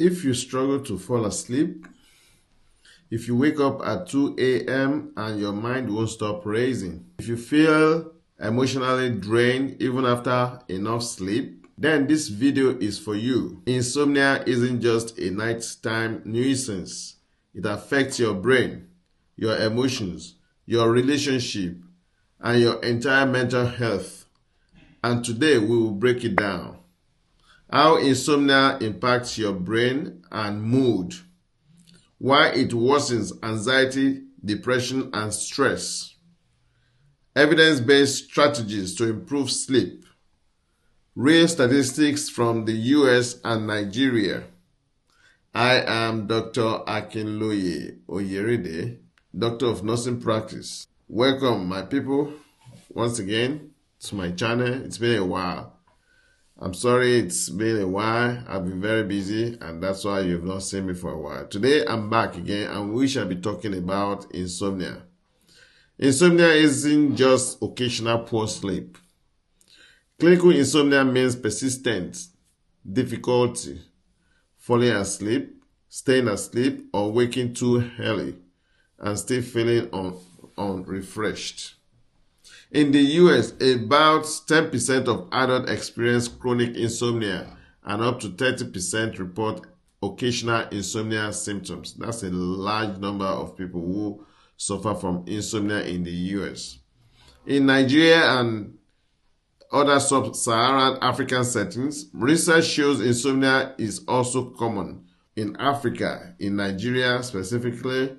If you struggle to fall asleep, if you wake up at 2 a.m. and your mind won't stop racing, if you feel emotionally drained even after enough sleep, then this video is for you. Insomnia isn't just a nighttime nuisance. It affects your brain, your emotions, your relationship, and your entire mental health. And today we will break it down. How insomnia impacts your brain and mood. Why it worsens anxiety, depression, and stress. Evidence-based strategies to improve sleep. Real statistics from the US and Nigeria. I am Dr. Akinloye Oyeride, Doctor of Nursing Practice. Welcome, my people, once again to my channel. It's been a while. I'm sorry it's been a while. I've been very busy and that's why you've not seen me for a while. Today I'm back again and we shall be talking about insomnia. Insomnia isn't just occasional poor sleep. Clinical insomnia means persistent difficulty falling asleep, staying asleep, or waking too early and still feeling unrefreshed. In the US, about 10% of adults experience chronic insomnia and up to 30% report occasional insomnia symptoms. That's a large number of people who suffer from insomnia in the US. In Nigeria and other sub-Saharan African settings, research shows insomnia is also common. In Africa, in Nigeria specifically,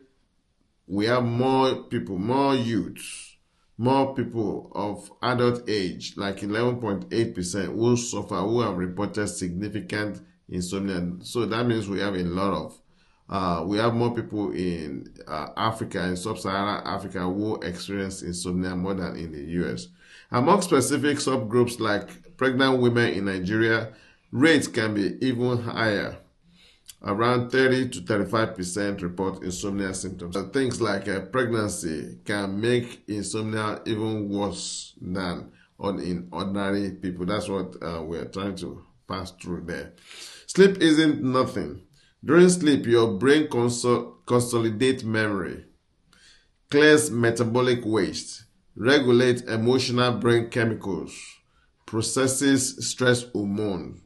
we have more people, more youths, more people of adult age, like 11.8% who suffer, who have reported significant insomnia. So that means we have a lot of, we have more people in Africa, in sub-Saharan Africa, who experience insomnia more than in the US. Among specific subgroups like pregnant women in Nigeria, rates can be even higher. Around 30 to 35% report insomnia symptoms. Things like pregnancy can make insomnia even worse than in ordinary people. That's what we're trying to pass through there. Sleep isn't nothing. During sleep, your brain consolidates memory, clears metabolic waste, regulates emotional brain chemicals, processes stress hormone.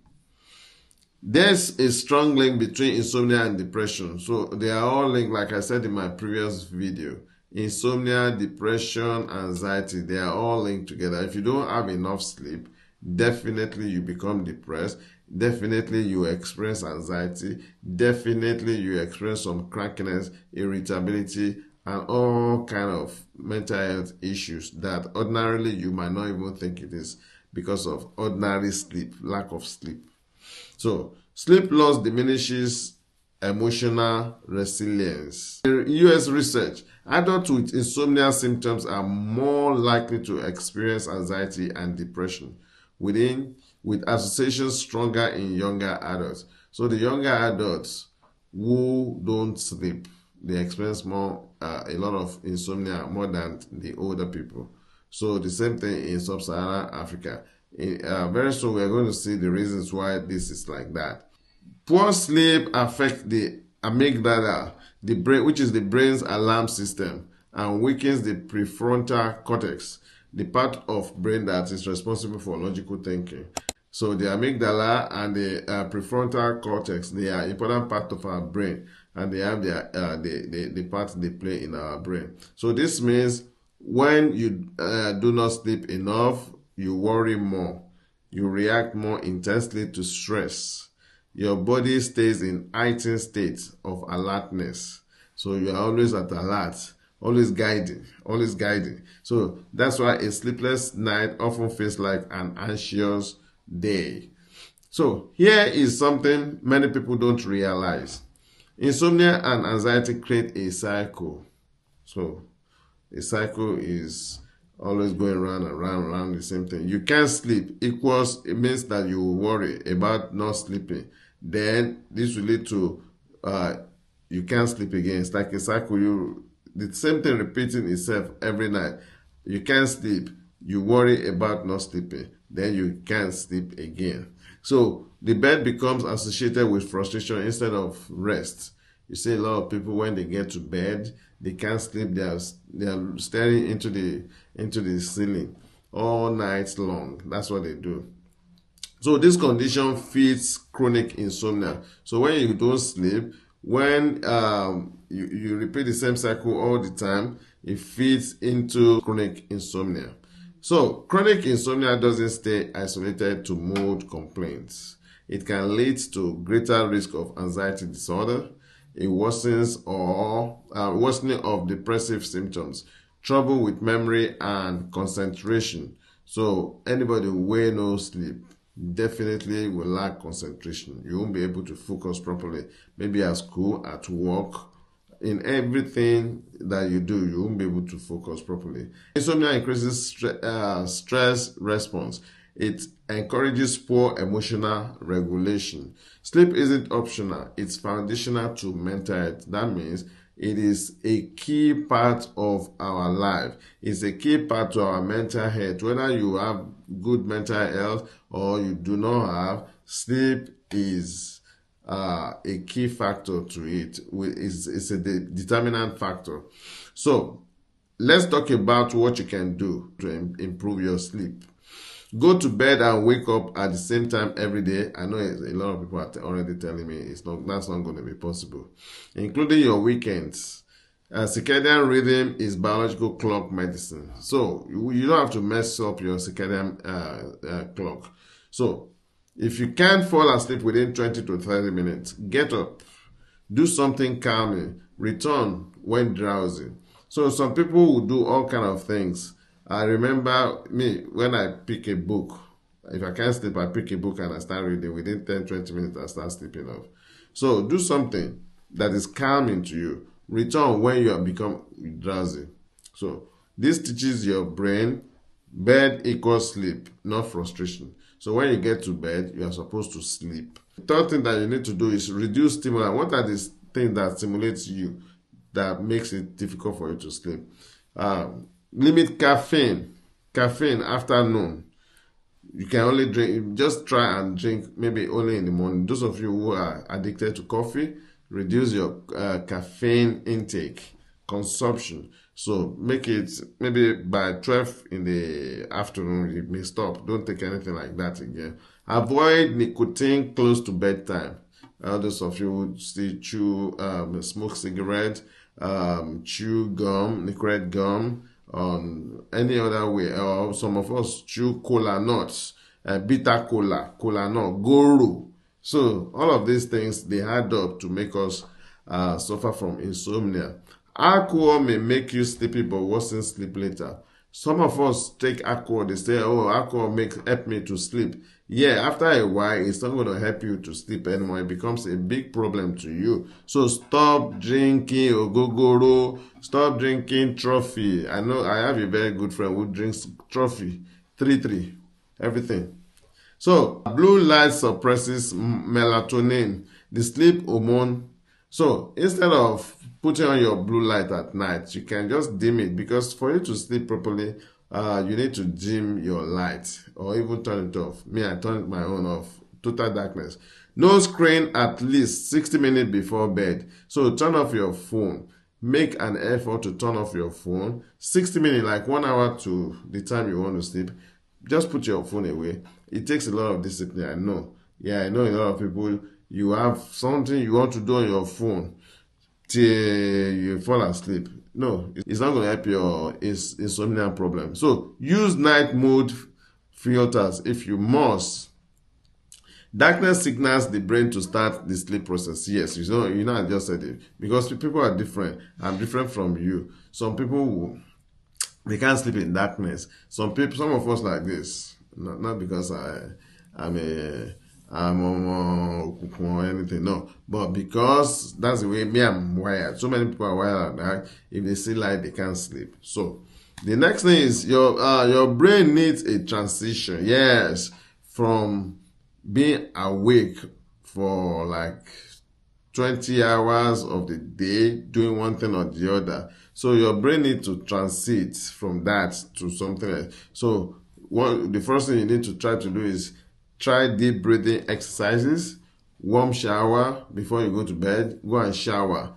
There's a strong link between insomnia and depression. So they are all linked, like I said in my previous video. Insomnia, depression, anxiety, they are all linked together. If you don't have enough sleep, definitely you become depressed. Definitely you experience anxiety. Definitely you experience some crankiness, irritability, and all kind of mental health issues that ordinarily you might not even think it is because of ordinary sleep, lack of sleep. So, sleep loss diminishes emotional resilience. In US research, adults with insomnia symptoms are more likely to experience anxiety and depression, with associations stronger in younger adults. So the younger adults who don't sleep, they experience more, a lot of insomnia more than the older people. So the same thing in sub-Saharan Africa. Very soon we are going to see the reasons why this is like that. Poor sleep affects the amygdala, the brain, which is the brain's alarm system, and weakens the prefrontal cortex, the part of brain that is responsible for logical thinking. So the amygdala and the prefrontal cortex, they are important part of our brain, and they have their the part they play in our brain. So this means when you do not sleep enough, you worry more. You react more intensely to stress. Your body stays in heightened state of alertness. So you are always at alert, always guiding. So that's why a sleepless night often feels like an anxious day. So here is something many people don't realize. Insomnia and anxiety create a cycle. So a cycle is always going round and round the same thing. You can't sleep equals, it means that you worry about not sleeping. Then this will lead to you can't sleep again. It's like a cycle. The same thing repeating itself every night. You can't sleep, you worry about not sleeping, then you can't sleep again. So the bed becomes associated with frustration instead of rest. You see a lot of people when they get to bed, they can't sleep. They are staring into the ceiling all night long. That's what they do. So this condition fits chronic insomnia. So when you don't sleep, when you repeat the same cycle all the time, it fits into chronic insomnia. So chronic insomnia doesn't stay isolated to mood complaints. It can lead to greater risk of anxiety disorder, a worsening of depressive symptoms, trouble with memory and concentration. So anybody who no sleep definitely will lack concentration. You won't be able to focus properly. Maybe at school, at work, in everything that you do, you won't be able to focus properly. Insomnia increases stress response. It encourages poor emotional regulation. Sleep isn't optional, it's foundational to mental health. That means it is a key part of our life. It's a key part to our mental health. Whether you have good mental health or you do not have, sleep is a key factor to it. It's a determinant factor. So let's talk about what you can do to improve your sleep. Go to bed and wake up at the same time every day. I know a lot of people are already telling me that's not going to be possible, including your weekends. Circadian rhythm is biological clock medicine. So you don't have to mess up your circadian clock. So if you can't fall asleep within 20 to 30 minutes, get up, do something calming, return when drowsy. So some people will do all kind of things. I remember me when I pick a book. If I can't sleep, I pick a book and I start reading. Within 10-20 minutes, I start sleeping off. So do something that is calming to you. Return when you have become drowsy. So this teaches your brain bed equals sleep, not frustration. So when you get to bed, you are supposed to sleep. The third thing that you need to do is reduce stimulant. What are the things that stimulates you that makes it difficult for you to sleep? Limit caffeine after noon. You can only drink, just try and drink maybe only in the morning. Those of you who are addicted to coffee, reduce your caffeine intake, consumption. So make it maybe by 12 in the afternoon, you may stop. Don't take anything like that again. Avoid nicotine close to bedtime. Those of you who still smoke cigarette, chew gum, nicotine gum, any other way, or some of us chew cola nuts, bitter cola nut, goro. So all of these things, they add up to make us suffer from insomnia. Alcohol may make you sleepy but worsen sleep later. Some of us take alcohol, they say, oh, alcohol help me to sleep. Yeah, after a while, it's not going to help you to sleep anymore. It becomes a big problem to you. So stop drinking ogogoro, stop drinking trophy. I know I have a very good friend who drinks trophy, 3, everything. So blue light suppresses melatonin, the sleep hormone. So instead of putting on your blue light at night, you can just dim it, because for you to sleep properly, you need to dim your light or even turn it off. Me, I turn my own off, total darkness. No screen at least 60 minutes before bed. So turn off your phone. Make an effort to turn off your phone 60 minutes, like 1 hour to the time you want to sleep. Just put your phone away. It takes a lot of discipline, I know. Yeah, I know a lot of people, you have something you want to do on your phone till you fall asleep. No, it's not going to help your insomnia problem. So use night mode filters if you must. Darkness signals the brain to start the sleep process. Yes, you know, I just said it. Because people are different. I'm different from you. Some people they can't sleep in darkness. Some of us like this. Not because I'm or anything, no, but because that's the way I'm wired. So many people are wired like that. If they see light, they can't sleep. So the next thing is your brain needs a transition. Yes, from being awake for like 20 hours of the day doing one thing or the other. So your brain needs to transit from that to something else. So the first thing you need to try to do is Try deep breathing exercises, warm shower before you go to bed. Go and shower.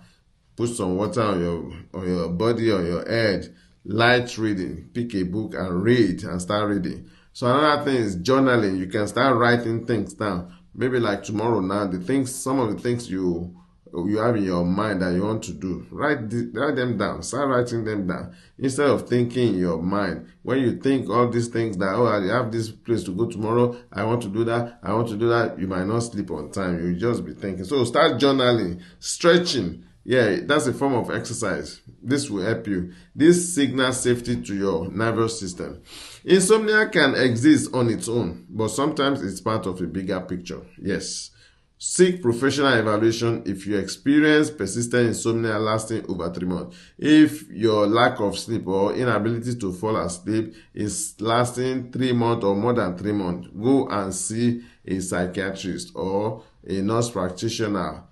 Put some water on your body, on your head. Light reading. Pick a book and read and start reading. So another thing is journaling. You can start writing things down. Maybe like tomorrow now, some of the things you have in your mind that you want to do, write them down. Start writing them down instead of thinking in your mind. When you think all these things that, oh, I have this place to go tomorrow, I want to do that, you might not sleep on time. You'll just be thinking. So start journaling, stretching. Yeah, that's a form of exercise. This will help you. This signals safety to your nervous system. Insomnia can exist on its own, but sometimes it's part of a bigger picture. Yes. Seek professional evaluation if you experience persistent insomnia lasting over 3 months. If your lack of sleep or inability to fall asleep is lasting 3 months or more than 3 months, go and see a psychiatrist or a nurse practitioner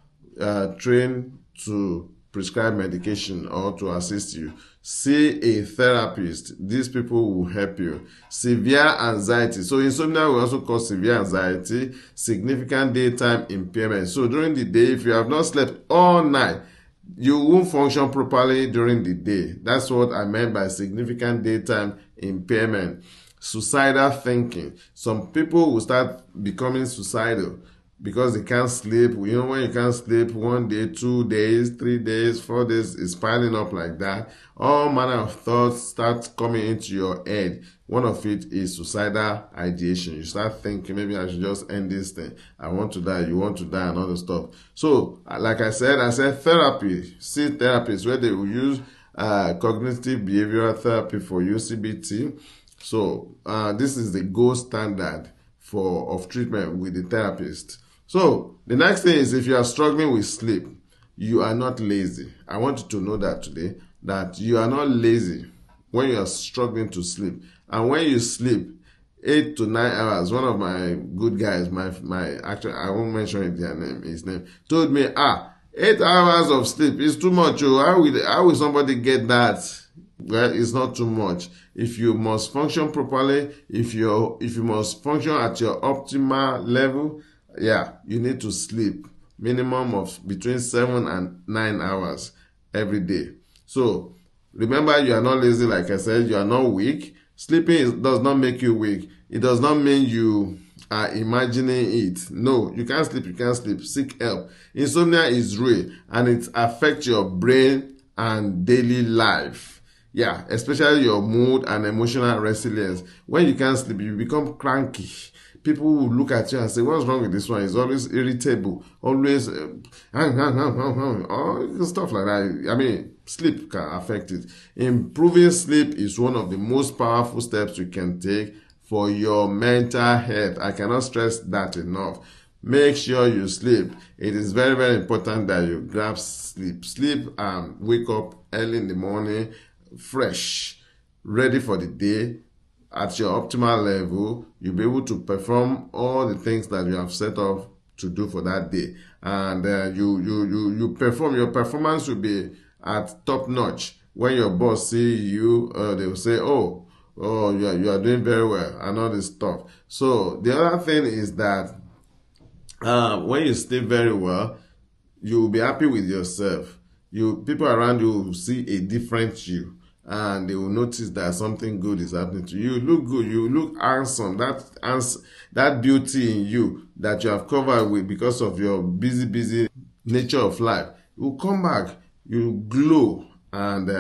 trained to prescribe medication or to assist you. See a therapist. These people will help you. Severe anxiety. So insomnia will also cause severe anxiety, significant daytime impairment. So during the day, if you have not slept all night, you won't function properly during the day. That's what I meant by significant daytime impairment. Suicidal thinking. Some people will start becoming suicidal because they can't sleep. You know, when you can't sleep 1 day, 2 days, 3 days, 4 days, it's piling up like that. All manner of thoughts start coming into your head. One of it is suicidal ideation. You start thinking, maybe I should just end this thing. I want to die. You want to die and other stuff. So, like I said therapy. See therapists where they will use cognitive behavioral therapy for you, CBT. So, this is the gold standard of treatment with the therapist. So the next thing is, if you are struggling with sleep, you are not lazy. I want you to know that today, that you are not lazy when you are struggling to sleep. And when you sleep 8 to 9 hours, one of my good guys, actually, I won't mention his name, told me, 8 hours of sleep is too much. How will somebody get that? Well, it's not too much. If you must function properly, if you must function at your optimal level, yeah, you need to sleep minimum of between 7 and 9 hours every day. So remember, you are not lazy. Like I said, you are not weak. Sleeping does not make you weak. It does not mean you are imagining it. No, you can't sleep. You can't sleep. Seek help. Insomnia is real and it affects your brain and daily life. Yeah, especially your mood and emotional resilience. When you can't sleep, you become cranky. People will look at you and say, what's wrong with this one? He's always irritable, always stuff like that. I mean, sleep can affect it. Improving sleep is one of the most powerful steps you can take for your mental health. I cannot stress that enough. Make sure you sleep. It is very, very important that you grab sleep. Sleep and wake up early in the morning, fresh, ready for the day, at your optimal level. You'll be able to perform all the things that you have set off to do for that day, and you perform. Your performance will be at top notch. When your boss see you, they will say, oh, you are doing very well and all this stuff. So the other thing is that when you sleep very well, you will be happy with yourself. People around you will see a different you, and they will notice that something good is happening to you. You look good. You look handsome. That beauty in you that you have covered with because of your busy nature of life, you will come back. You glow, and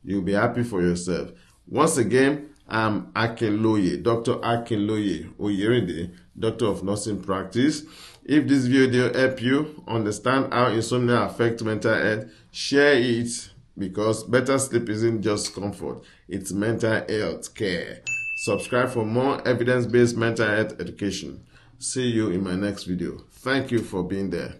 you'll be happy for yourself. Once again, I'm Akinloye, Dr. Akinloye Oyerinde, Doctor of Nursing Practice. If this video helped you understand how insomnia affects mental health, share it, because better sleep isn't just comfort, it's mental health care. Subscribe for more evidence-based mental health education. See you in my next video. Thank you for being there.